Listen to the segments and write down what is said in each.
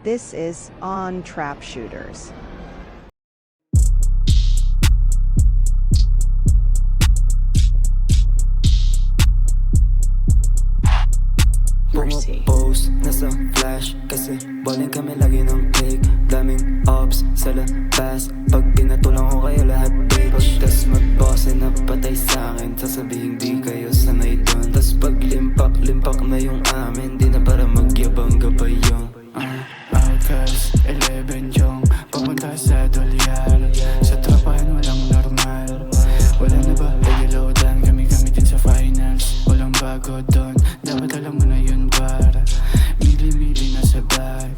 This is On Trap Shooters. Mercy. Post nasa flash kasi balling kami lagi ng click. Daming ops sa labas, pag pinatulang ko kayo lahat bitch. Tas mag-boss na patay sa'kin, sasabihin di kayo sanay dun. Tas pag limpak na yung amin, di na para magyabang gabay yung Outcast, 11 yung papunta sa dolyar. Sa tropahan walang normal. Wala na ba reloadan, kami din sa finals. Walang bago doon, dapat alam mo na yun bar. Mili na sa bag,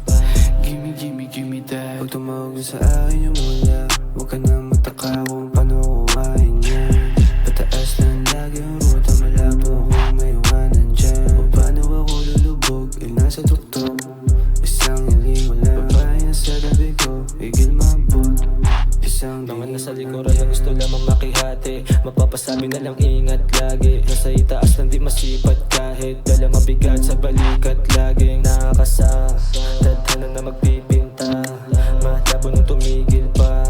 gimme that. pag tumawag na sa akin yung mula, huwag ka nang mataka kung paano kumain yan. Pataas lang lagi ang ruta, malabo kung may iwanan dyan. O paano ako lulubog, nasa tuktok. Isang hiling wala, babayan sa gabi ko, igil mabot. Isang Mga nasa likuran na gusto lamang makihati, mapapasabi na lang ingat lagi. Nasa itaas lang di masipat kahit dala mabigat sa balikat. Laging nakakasa, tadhana na magpipinta. Malabo nung tumigil pa,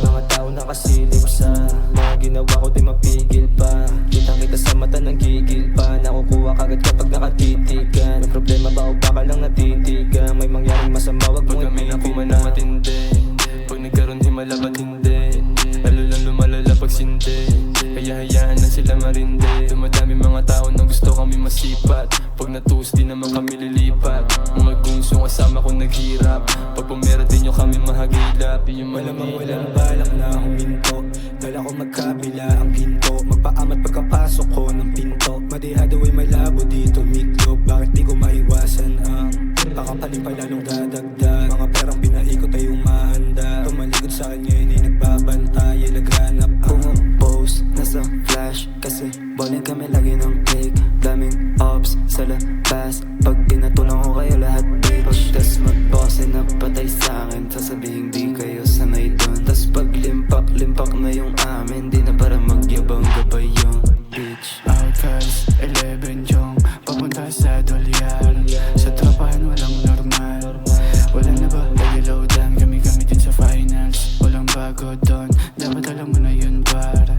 mga tao nakasilip sa mga ginawa ko di mapigil pa. Kitang kita sa mata ng gigil pa, nakukuha kagad kapag nakatitigan. May problema ba o baka lang natitigan? May mangyaring masama wag mong Pag kami na ipipin kumana matindi, pag nagkaroon himala ba't hindi? Lalo lang lumalala pag sindi, kaya hayaan na sila marindi. Dumadami mga tao na gusto kami masipat, pag natuos di naman kami lilipat. Mga gunsong kasama ko naghirap, pag pumera din nyo kami mahagilap. Malamang walang balak na huminto, dala ko magkabila ang pinto. Magpaamat pagkapasok ko ng pinto, madihado ay malabo dito miklop. Bakit di ko maiwasan ang kakapaling pa lalong dadagdag? Mga perang pinaikot ay umahanda, tumalikod sa akin ngayon ay nagbabantay. Ay naghanap post nasa flash kasi balling kami lagi ng click. Daming ops sa labas, pag pinatulang ko kayo lahat bitch. Tas mag-boss na patay sa'kin, sasabihin di kayo sanay dun. Tas pag limpak na yung amin, di na para magyabang gabay yung bitch. Outcast, 11 yung papunta sa dolyar. Sa tropahan walang normal. Wala na ba reloadan, kami din sa finals. Walang bago doon, dapat alam mo na yun bar.